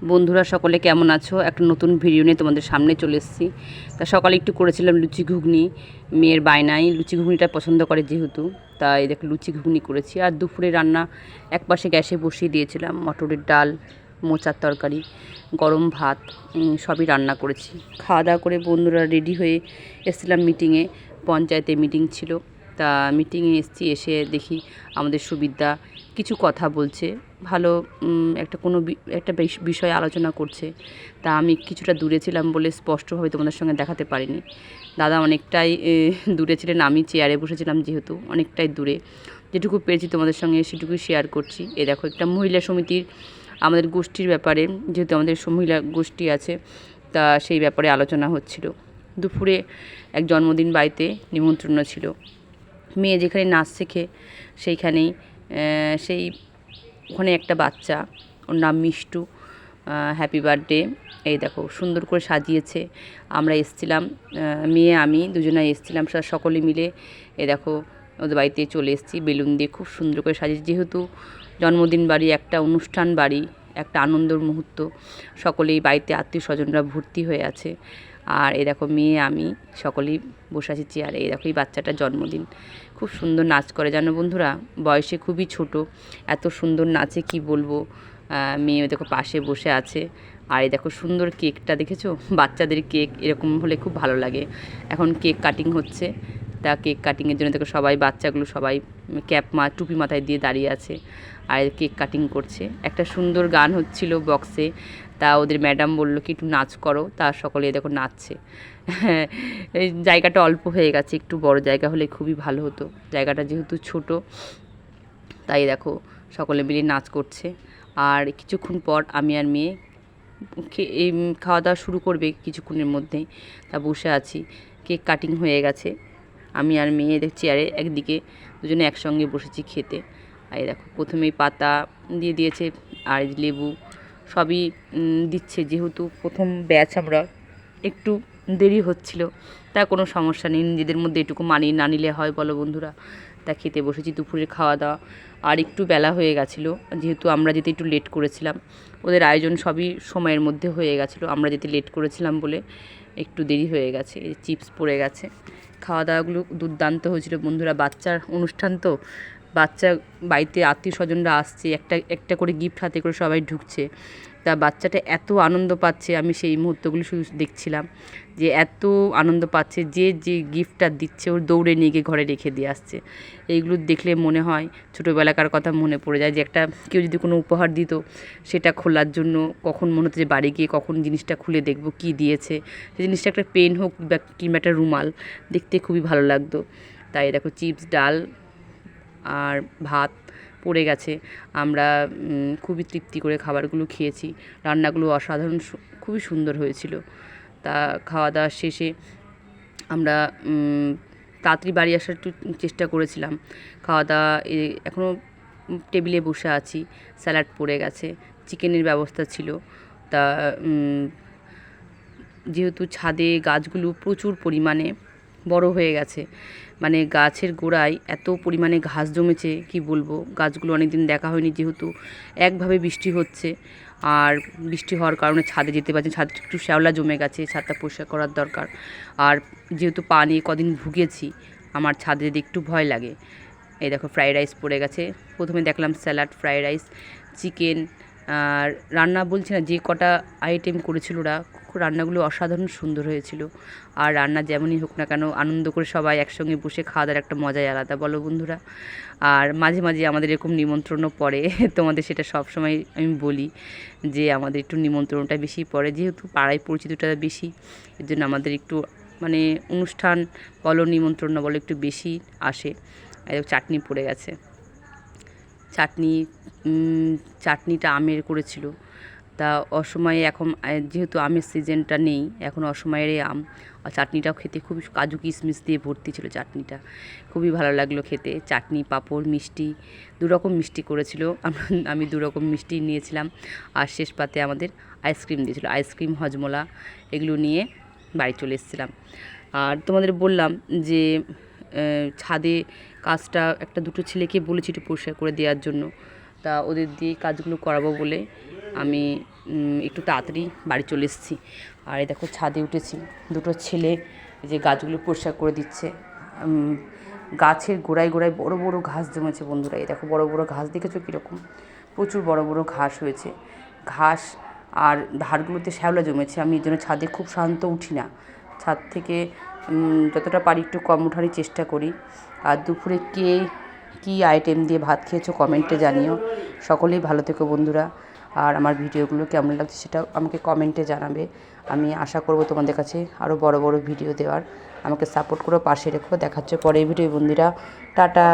বন্ধুরা সকলে কেমন আছো? একটা নতুন ভিডিও নিয়ে তোমাদের সামনে চলে এসেছি। তা সকালে একটু করেছিলাম লুচি ঘুগনি, মেয়ের বায়নাই লুচি ঘুগনিটা পছন্দ করে যেহেতু, তাই দেখো লুচি ঘুগনি করেছি। আর দুপুরে রান্না একপাশে গ্যাসে বসিয়ে দিয়েছিলাম, মটরের ডাল, মোচার তরকারি, গরম ভাত, সবই রান্না করেছি। খাওয়া দাওয়া করে বন্ধুরা রেডি হয়ে এসেছিলাম মিটিংয়ে, পঞ্চায়েতে মিটিং ছিল। তা মিটিংয়ে এসেছি, এসে দেখি আমাদের সুবিধা কিছু কথা বলছে, ভালো একটা বিষয়ে আলোচনা করছে। তা আমি কিছুটা দূরে ছিলাম বলে স্পষ্টভাবে তোমাদের সঙ্গে দেখাতে পারিনি। দাদা অনেকটাই দূরে ছিলেন, আমি চেয়ারে বসেছিলাম যেহেতু অনেকটাই দূরে। যেটুকু পেরেছি তোমাদের সঙ্গে সেটুকুই শেয়ার করছি। এ দেখো একটা মহিলা সমিতির আমাদের গোষ্ঠীর ব্যাপারে, যেহেতু আমাদের মহিলা গোষ্ঠী আছে, তা সেই ব্যাপারে আলোচনা হচ্ছিল। দুপুরে এক জন্মদিন বাড়িতে নিমন্ত্রণ ছিল। মেয়ে যেখানে নাচ শেখে সেইখানেই সেই ওখানে একটা বাচ্চা, ওর নাম মিষ্টু, হ্যাপি বার্থডে, এই দেখো সুন্দর করে সাজিয়েছে। আমরা এসেছিলাম, মেয়ে আমি দুজনাই এসেছিলাম, সকলে মিলে এ দেখো ওদের বাড়িতে চলে এসেছি। বেলুন দিয়ে খুব সুন্দর করে সাজিয়েছি, যেহেতু জন্মদিন বাড়ি, একটা অনুষ্ঠান বাড়ি, একটা আনন্দের মুহূর্ত, সকলেই বাড়িতে আত্মীয় স্বজনরা ভর্তি হয়ে আছে। আর এই দেখো মেয়ে আমি সকলেই বসে আছি চেয়ারে। এই দেখো এই বাচ্চাটার জন্মদিন, খুব সুন্দর নাচ করে জানো বন্ধুরা, বয়সে খুবই ছোট, এত সুন্দর নাচে কি বলবো। মেয়ে দেখো পাশে বসে আছে। আর এই দেখো সুন্দর কেকটা দেখেছো, বাচ্চাদের কেক এরকম হলে খুব ভালো লাগে। এখন কেক কাটিং হচ্ছে, তা কেক কাটিংয়ের জন্য দেখো সবাই বাচ্চাগুলো সবাই টুপি মাথায় দিয়ে দাঁড়িয়ে আছে আর কেক কাটিং করছে। একটা সুন্দর গান হচ্ছিল বক্সে, তা ওদের ম্যাডাম বললো কি একটু নাচ করো, তা সকলে দেখো নাচছে। এই জায়গাটা অল্প হয়ে গেছে, একটু বড় জায়গা হলে খুবই ভালো হতো। জায়গাটা যেহেতু ছোট, তাই দেখো সকলে মিলে নাচ করছে। আর কিছুক্ষণ পর আমি আর মেয়ে এই খাওয়া দাওয়া শুরু করবে কিছুক্ষণের মধ্যেই। তা বসে আছি, কেক কাটিং হয়ে গেছে, আমি আর মেয়ে চেয়ারে একদিকে দুজনে একসঙ্গে বসেছি খেতে। আর দেখো প্রথমেই পাতা দিয়ে দিয়েছে, আর লেবু সবই দিচ্ছে। যেহেতু প্রথম ব্যাচ আমরা, একটু দেরি হচ্ছিল, তা কোনো সমস্যা নেই, নিজেদের মধ্যে এটুকু মানিয়ে না নিলে হয় বলো বন্ধুরা। তা খেতে বসেছি, দুপুরের খাওয়া দাওয়া। আর একটু বেলা হয়ে গেছিলো, যেহেতু আমরা যেতে একটু লেট করেছিলাম, ওদের আয়োজন সবই সময়ের মধ্যে হয়ে গেছিলো, আমরা যেতে লেট করেছিলাম বলে একটু দেরি হয়ে গেছে। এই চিপস পড়ে গেছে। খাওয়া দাওয়াগুলো দুর্দান্ত হয়েছিল বন্ধুরা, বাচ্চার অনুষ্ঠান তো, বাচ্চা বাড়িতে আত্মীয় স্বজনরা আসছে, একটা একটা করে গিফট হাতে করে সবাই ঢুকছে। তা বাচ্চাটা এত আনন্দ পাচ্ছে, আমি সেই মুহূর্তগুলো শুধু দেখছিলাম যে এত আনন্দ পাচ্ছে, যে যে গিফটটা দিচ্ছে ওর দৌড়ে নিয়ে গিয়ে ঘরে রেখে দিয়ে আসছে। এইগুলো দেখলে মনে হয় ছোটোবেলাকার কথা মনে পড়ে যায়, যে একটা কেউ যদি কোনো উপহার দিত সেটা খোলার জন্য কখন মনে হতো যে বাড়ি গিয়ে কখন জিনিসটা খুলে দেখবো কী দিয়েছে। সেই জিনিসটা একটা পেন হোক বা কিংবা একটা রুমাল, দেখতে খুবই ভালো লাগতো। তাই দেখো চিপস, ডাল আর ভাত পড়ে গেছে। আমরা খুবই তৃপ্তি করে খাবারগুলো খেয়েছি। রান্নাগুলো অসাধারণ, খুবই সুন্দর হয়েছিল। তা খাওয়া দাওয়ার শেষে আমরা তাড়াতাড়ি বাড়ি আসার একটু চেষ্টা করেছিলাম। খাওয়া দাওয়া এখনও টেবিলে বসে আছি, স্যালাড পড়ে গেছে, চিকেনের ব্যবস্থা ছিল। তা যেহেতু ছাদে গাছগুলো প্রচুর পরিমাণে বড় হয়ে গেছে, মানে গাছের গোড়ায় এত পরিমাণে ঘাস জমেছে কি বলবো। গাছগুলো অনেক দিন দেখা হয়নি, যেহেতু একভাবে বৃষ্টি হচ্ছে, আর বৃষ্টি হওয়ার কারণে ছাদে যেতে পারছি, ছাদে একটু শ্যাওলা জমে গেছে, ছাদটা পরিষ্কার করার দরকার। আর যেহেতু পা নিয়ে কদিন ভুগেছি, আমার ছাদে যেতে একটু ভয় লাগে। এই দেখো ফ্রাইড রাইস পড়ে গেছে, প্রথমে দেখলাম স্যালাড, ফ্রাইড রাইস, চিকেন। আর রান্না বলছি না, যে কটা আইটেম করেছিল ওরা, রান্নাগুলো অসাধারণ সুন্দর হয়েছিল। আর রান্না যেমনই হোক না কেন, আনন্দ করে সবাই একসঙ্গে বসে খাওয়া দাওয়ার একটা মজাই আলাদা বলো বন্ধুরা। আর মাঝে মাঝে আমাদের এরকম নিমন্ত্রণও পড়ে, তোমাদের সেটা সবসময় আমি বলি যে আমাদের একটু নিমন্ত্রণটা বেশি পড়ে, যেহেতু পাড়ায় পরিচিতটা বেশি, এর জন্য আমাদের একটু মানে অনুষ্ঠান বলো নিমন্ত্রণ বলো একটু বেশি আসে। চাটনি পড়ে গেছে, চাটনিটা আমের করেছিল। তা অসময়ে এখন যেহেতু আমের সিজনটা নেই, এখন অসময়েরই আম, আর চাটনিটাও খেতে খুবই কাজু কিশমিশ দিয়ে ভর্তি ছিল চাটনিটা, খুবই ভালো লাগলো খেতে। চাটনি, পাঁপড়, মিষ্টি, দুরকম মিষ্টি করেছিল, আমি দুরকম মিষ্টি নিয়েছিলাম। আর শেষ পাতে আমাদের আইসক্রিম দিয়েছিল, আইসক্রিম, হজমোলা, এগুলো নিয়ে বাড়ি চলে এসেছিলাম। আর তোমাদের বললাম যে ছাদে কাজটা একটা দুটো ছেলেকে বলেছি একটু পরিষ্কার করে দেওয়ার জন্য, তা ওদের দিয়ে কাজগুলো করাবো বলে আমি একটু তাড়াতাড়ি বাড়ি চলে এসেছি। আর এই দেখো ছাদে উঠেছি, দুটো ছেলে এই যে গাছগুলো পরিষ্কার করে দিচ্ছে। গাছের গোড়ায় গোড়ায় বড় বড় ঘাস জমেছে বন্ধুরা। এই দেখো বড় বড় ঘাস দেখেছো কীরকম, প্রচুর বড় বড় ঘাস হয়েছে। ঘাস আর ধারগুলোতে শ্যাওলা জমেছে। আমি এই জন্য ছাদে খুব শান্ত উঠি না, ছাদ থেকে যতটা পারি একটু কম ওঠারই চেষ্টা করি। আর দুপুরে কে কী আইটেম দিয়ে ভাত খেয়েছো কমেন্টে জানিও। সকলেই ভালো থেকো বন্ধুরা। আর আমার ভিডিওগুলো কেমন লাগছে সেটা আমাকে কমেন্টে জানাবে। আমি আশা করব তোমাদের কাছে আরও বড় বড় ভিডিও দেওয়ার। আমাকে সাপোর্ট করো, পাশে রেখো। দেখা হচ্ছে পরের ভিডিও বন্ধুরা। টাটা।